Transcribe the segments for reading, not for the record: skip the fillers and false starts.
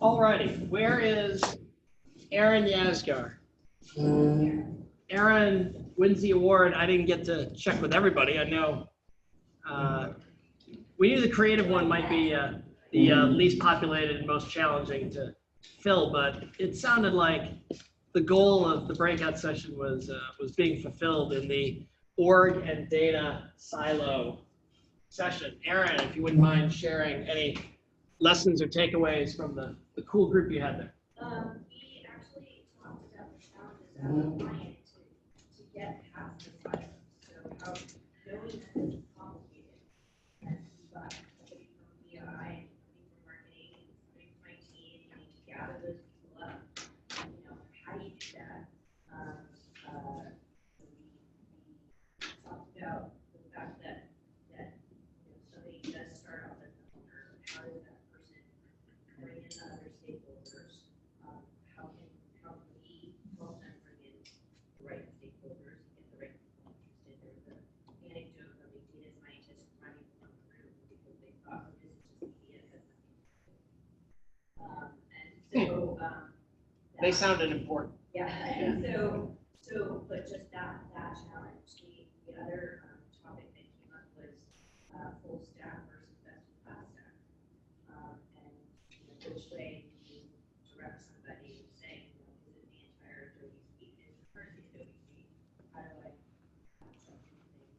Alrighty, where is Aaron Yazgar? Aaron wins the award. I didn't get to check with everybody. I know we knew the creative one might be the least populated and most challenging to fill, but it sounded like the goal of the breakout session was being fulfilled in the org and data silo session. Aaron, if you wouldn't mind sharing any lessons or takeaways from the cool group you had there. We actually talked about the challenges as a client to get past the silos. So how knowing that it's complicated and you've got somebody from BI, somebody from marketing, somebody from IT, you need to gather those people up. You know, how do you do that? We talked about the fact that somebody does start off as an owner, how does that person bring in the other stakeholders? How can we help them bring in the right stakeholders and get the right people interested? There was an anecdote of a data scientist running from the room because they thought, oh, this is just media. They sounded important. Yeah, and so, but just that challenge. The other topic that came up was full stack versus best in class stack, and which way you direct somebody saying, is it the entire Adobe suite, is it part of the Adobe suite? How do I patch up these things?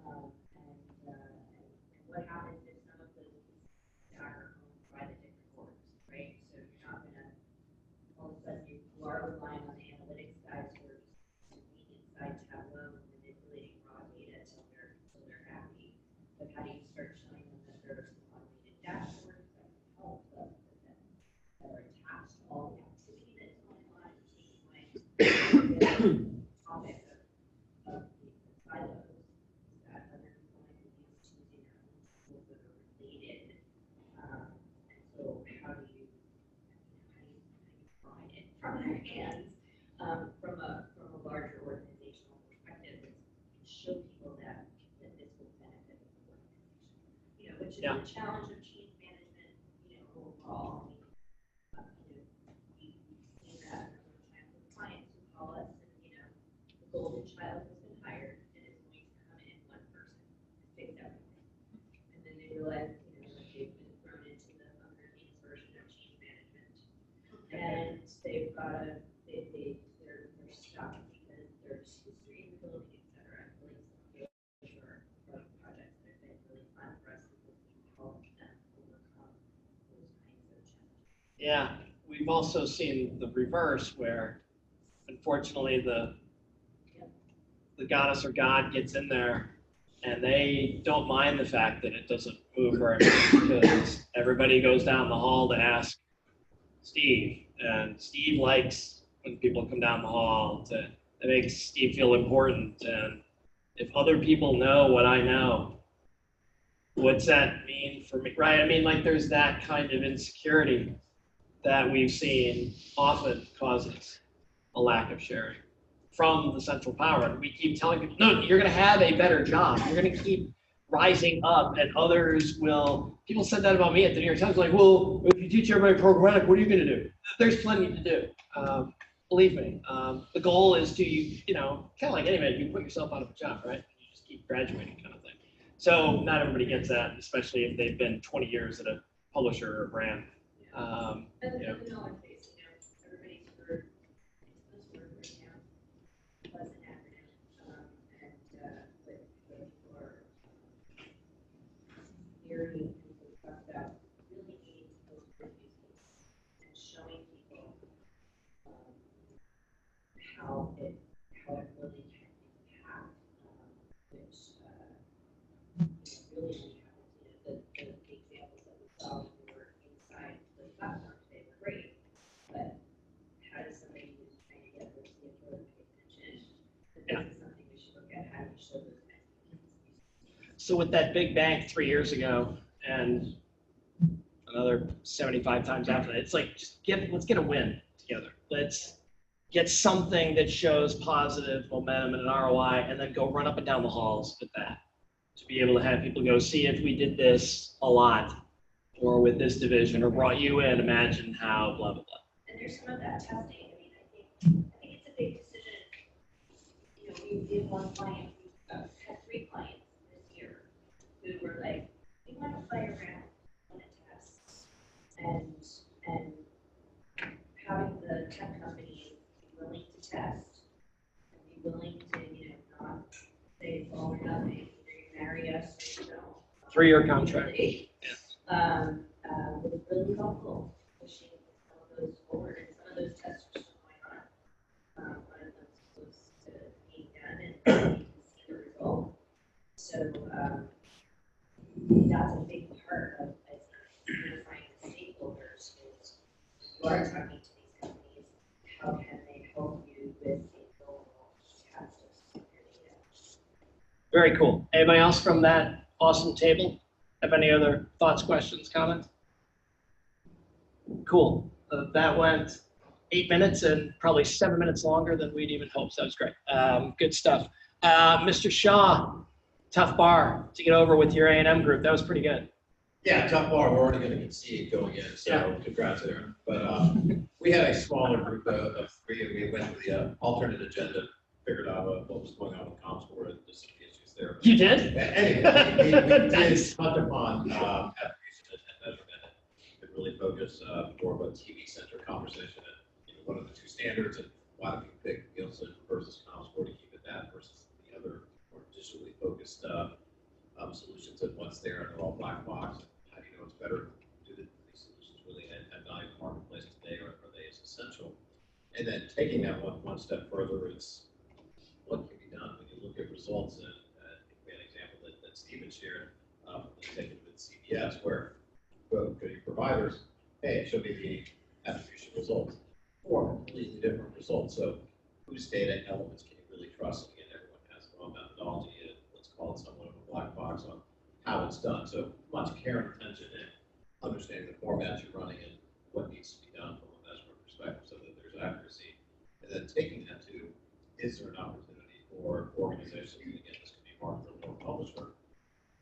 And what happens if some of those stack are owned by the different orgs, right? So you're not going to all of a sudden you are relying on the analytics guys who are being inside Tableau and manipulating raw data until they're happy. But how do you start showing them that there are some automated dashboards that can help them that are attached to all the activity that's going on and taking away the topic of the silos that other people might be choosing their own tools that are related. And so how do you find it from their hands from a larger organizational perspective and show people that this will benefit the organization, which is the challenge of change management, overall. We've seen that a number of times with clients who call us and, the golden child has been hired and is going to come in one person and fix everything. And then they realize, that they've been thrown into the underneath version of change management. And they've got to, they're stuck because there's history in the building, et cetera. I feel like some of the projects that have been really fun for us because we help them overcome those kinds of challenges. Yeah, we've also seen the reverse where, unfortunately, the goddess or god gets in there and they don't mind the fact that it doesn't move very much because everybody goes down the hall to ask Steve, and Steve likes when people come down the hall. It makes Steve feel important, and if other people know what I know, what's that mean for me, right? I mean, like there's that kind of insecurity that we've seen often causes a lack of sharing from the central power. And we keep telling people, no, you're going to have a better job. You're going to keep rising up, and others will. People said that about me at the New York Times, like, well, if you teach everybody programmatic, what are you going to do? There's plenty to do. Believe me. The goal is to, kind of like anybody, you put yourself out of a job, right? You just keep graduating kind of thing. So not everybody gets that, especially if they've been 20 years at a publisher or a brand. And the knowledge base, everybody's heard this word right now was an acronym, but for theory, we talked about really needing those reviews and showing people how it really can impact, which really the examples that we saw when we were inside the platform today were great, but how does somebody who's trying to get their CFO to pay attention? This is something we should look at. How do you show those kinds of things? So with that big bang 3 years ago, and another 75 times after that, it's like let's get a win together. Let's get something that shows positive momentum and an ROI, and then go run up and down the halls with that. To be able to have people go, see, if we did this a lot, or with this division, or brought you in, imagine how, blah, blah, blah. And there's some of that testing. I mean, I think it's a big decision. You know, we did one client, we had 3 clients this year who were like, we want to play around on a test, and having the tech company be willing to test and be willing to, you know, not say it's all or nothing, either you marry us or you don't. 3-year contract. Really, was really helpful pushing some of those forward, and some of those tests are still going on. One of them's close to being done, and you can see the result. So that's a big part of unifying the stakeholders is you are talking to these companies, how can they help you with the overall test of your data? Very cool. Anybody else from that awesome table have any other thoughts, questions, comments? Cool. That went 8 minutes and probably 7 minutes longer than we'd even hoped. So that was great. Good stuff. Mr. Shaw, tough bar to get over with your A&M group. That was pretty good. Yeah, tough bar. We're already going to concede going in, so Yeah. Congrats there. But we had a smaller group of 3, and we went to the alternate agenda, figured out what was going on with ComScore and just some issues there. You did? Anyway, we did Nice. touch upon attribution and measurement and really focus more of a TV-centered conversation and what are the 2 standards and why do we pick Nielsen versus ComScore to keep it that versus the other more digitally focused solutions and what's there and they're all black box. How do you know it's better? Do these solutions really add value in the marketplace today, or are they as essential? And then taking that one step further is what can be done when you look at results. And we had an example that Stephen shared from the executive at CBS where go to your providers, hey, show me the attribution results. 4 completely different results. So whose data elements can you really trust? Again, everyone has their own methodology, and let's call it somewhat of a black box on how it's done. So much care and attention in understanding the formats you're running and what needs to be done from a measurement perspective so that there's accuracy. And then taking that to, is there an opportunity for organizations, and again, this could be marketer or publisher,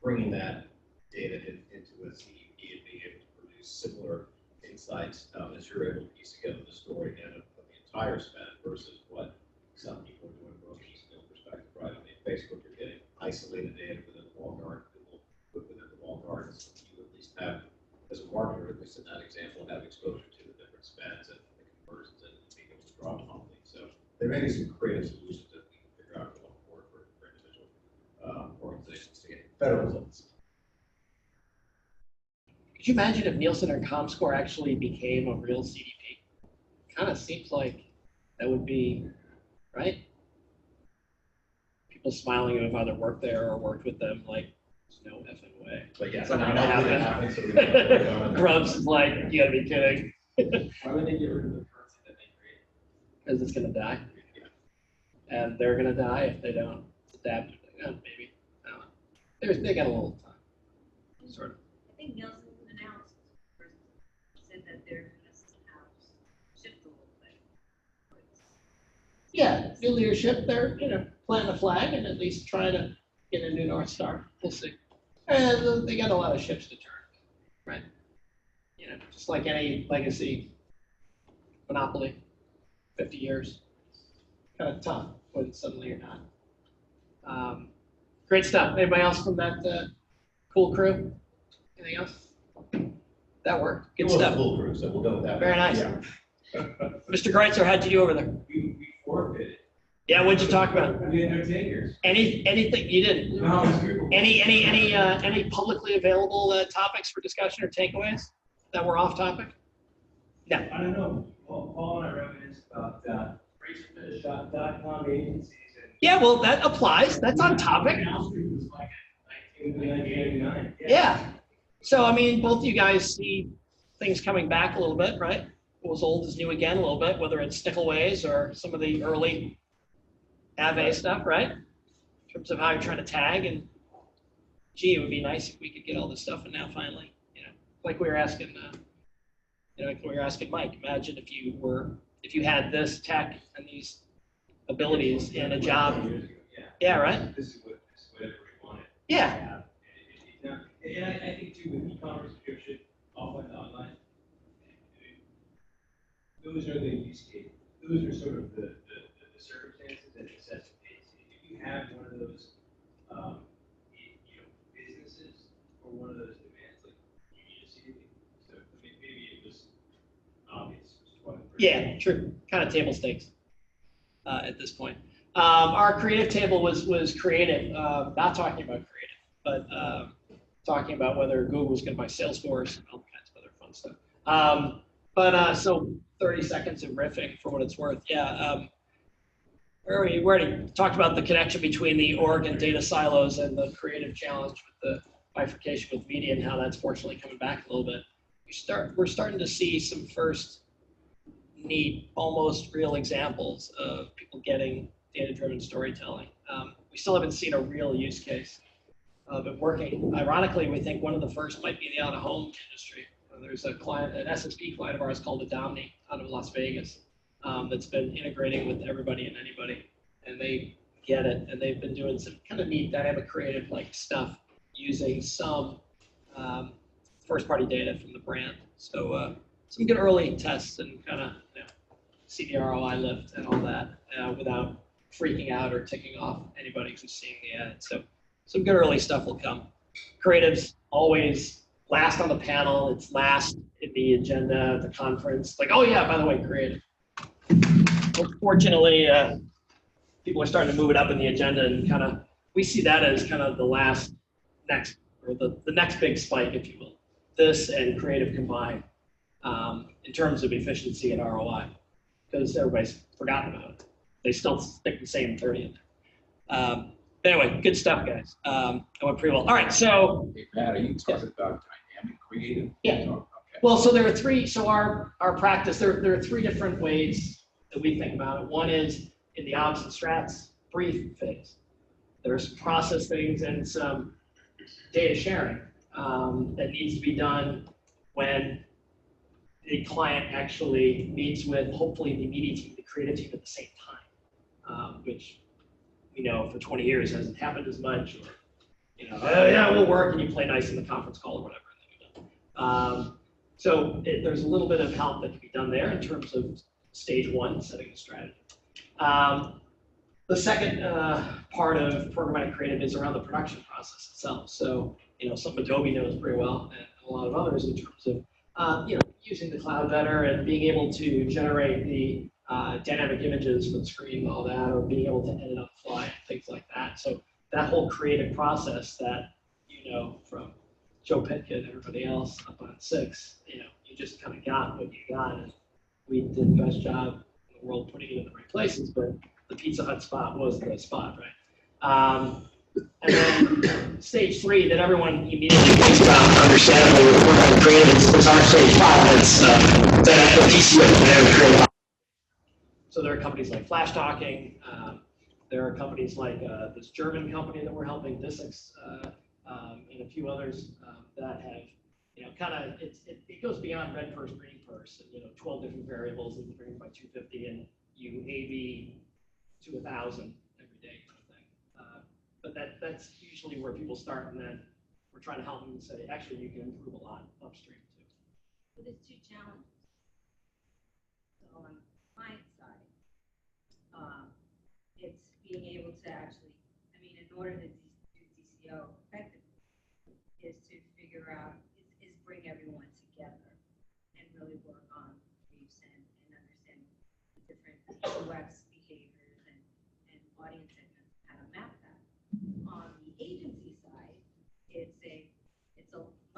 bringing that data into a CDP and being able to produce similar insights as you're able to piece together the story and of the entire spend versus what some people are doing from a piecemeal perspective, right? I mean, Facebook, you're getting isolated data within the walled garden, Google within the walled gardens. You at least have, as a marketer, at least in that example, have exposure to the different spends and the conversions and being able to draw something. So there may be some creative solutions that we can figure out going forward for individual organizations to get better results. Could you imagine if Nielsen or ComScore actually became a real CDP? Kind of seems like that would be, right? People smiling at who've either worked there or worked with them, like, there's no effing way. But yeah, It's not gonna happen. So we don't Grubbs is like, you gotta be kidding. Why would they get rid of the currency that they create? Because it's gonna die. And they're gonna die if they don't adapt. Maybe. I don't know. They got a little time. Sort of. I think Nielsen announced, or said that they're going to somehow shift a little bit. Yeah, new leadership, they're, planting a flag and at least trying to get a new North Star. We'll see. And they got a lot of ships to turn, right? Just like any legacy monopoly, 50 years. Kind of tough when suddenly you're not. Great stuff. Anybody else from that cool crew? Anything else? That worked. Good stuff. Full crew, so we'll go with that. Very nice. Yeah. Mr. Greitzer, how'd you do over there? We forfeited. Yeah, what'd you talk about? We had no takers. Anything you didn't? No, it was good. Any publicly available topics for discussion or takeaways that were off topic? No. I don't know. Paul and I reminisced about racefish.com agencies. And Yeah, well, that applies. That's on topic. Wall Street was like in 1989. Yeah. So, I mean, both you guys see things coming back a little bit, right? What was old is new again a little bit, whether it's Stickleways or some of the early Ave stuff, right? In terms of how you're trying to tag and, gee, it would be nice if we could get all this stuff in now finally, like we were asking, like we were asking Mike, imagine if you had this tech and these abilities in a job. Yeah, right? This is what everybody wanted. Yeah. And I think too with e-commerce subscription, those are the use cases. Those are sort of the circumstances that necessitate. If you have one of those, businesses or one of those demands, like you need a CDP. So I mean, maybe it was obvious. Yeah, true. Kind of table stakes at this point. Our creative table was creative, not talking about creative, but talking about whether Google was going to buy Salesforce and all kinds of other fun stuff. So 30 seconds of riffing for what it's worth. Yeah. We already talked about the connection between the org and data silos and the creative challenge with the bifurcation with media and how that's fortunately coming back a little bit. We're starting to see some first neat, almost real examples of people getting data-driven storytelling. We still haven't seen a real use case of it working. Ironically, we think one of the first might be the out-of-home industry. There's a client, an SSP client of ours called Adomni out of Las Vegas that's been integrating with everybody and anybody, and they get it, and they've been doing some kind of neat dynamic creative like stuff using some first-party data from the brand. So some good early tests and kind of see the ROI lift and all that without freaking out or ticking off anybody who's seeing the ad. So some good early stuff will come. Creatives always last on the panel. It's last in the agenda at the conference. Like, oh yeah, by the way, creative. Fortunately, people are starting to move it up in the agenda and kind of, we see that as kind of the next big spike, if you will. This and creative combined in terms of efficiency and ROI, because everybody's forgotten about it. They still stick the same 30 in there. Anyway, good stuff, guys. I went pretty well. All right, so. Hey, Pat, are you talking about dynamic creative? Yeah. Oh, okay. Well, so there are three, so our practice, there are three different ways that we think about it. One is in the ops and strats brief phase. There's process things and some data sharing that needs to be done when the client actually meets with, hopefully, the media team, the creative team at the same time, which we know for 20 years hasn't happened as much. Or, yeah, we'll work, and you play nice in the conference call or whatever, and then you're done. So there's a little bit of help that can be done there in terms of stage one, setting the strategy. The second part of programmatic creative is around the production process itself. So, something Adobe knows pretty well, and a lot of others in terms of, using the cloud better and being able to generate the dynamic images for the screen and all that, or being able to edit on the fly and things like that. So that whole creative process that, from Joe Pitka and everybody else up on 6, you just kind of got what you got, and we did the best job in the world putting it in the right places, but the Pizza Hut spot was the spot, right? And then stage 3 that everyone immediately thinks about, understandably, with programmatic creative is our stage 5. It's the TCO, dynamic creative. So there are companies like Flash Talking. There are companies like this German company that we're helping, Dissix, and a few others that have, it goes beyond red purse, green purse, and 12 different variables that you bring by 250, and you A/B to 1,000 every day kind of thing. But that's usually where people start, and then we're trying to help them and say, actually, you can improve a lot upstream too. So there's 2 challenges. So on the client side, it's being able to actually, in order to do DCO effectively, is to figure out, is bring everyone together and really work on briefs and understand the different UX behaviors and audience segments, how to map that. On the agency side, it's a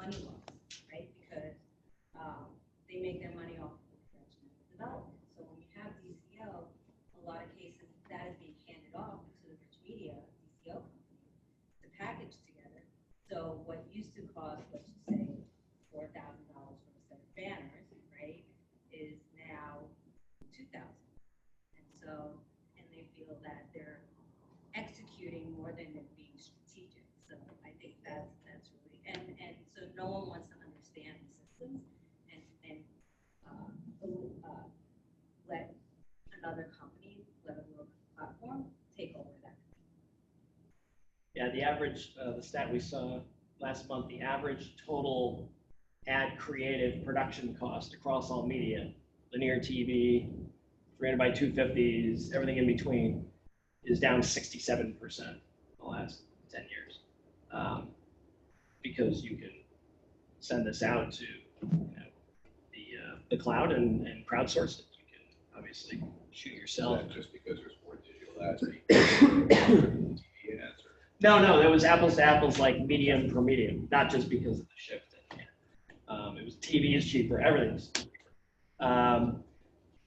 money loss, right? Because they make their money off of production and development. So when you have DCO, a lot of cases that is being handed off to the rich media DCO company to package together. So what used to cost, let's just say, $4,000 for a set of banners, right, is now $2,000. And they feel that they're executing more than they're being strategic. So I think that's really, and so no one wants to understand the systems and let another company, let a local platform take over that. Yeah, the average, the stat we saw last month, the average total ad creative production cost across all media linear TV, 300 by 250s, everything in between, is down 67% in the last 10 years. Because you can send this out to the cloud and crowdsource it. You can obviously shoot yourself. Is that just because there's more digital ads being TV ads? Or? No, there was apples to apples, like medium per medium, not just because of the shift. It was TV is cheaper, everything was cheaper.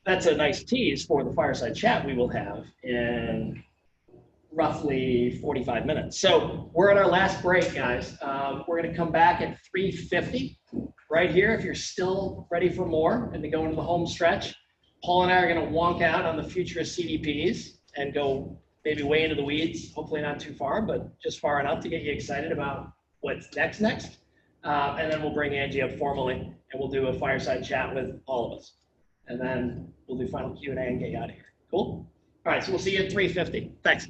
That's a nice tease for the fireside chat we will have in roughly 45 minutes. So we're at our last break, guys. We're going to come back at 3:50 right here if you're still ready for more and to go into the home stretch. Paul and I are going to wonk out on the future of CDPs and go maybe way into the weeds, hopefully not too far, but just far enough to get you excited about what's next. And then we'll bring Angie up formally and we'll do a fireside chat with all of us. And then we'll do final Q&A and get you out of here. Cool? All right, so we'll see you at 3:50. Thanks.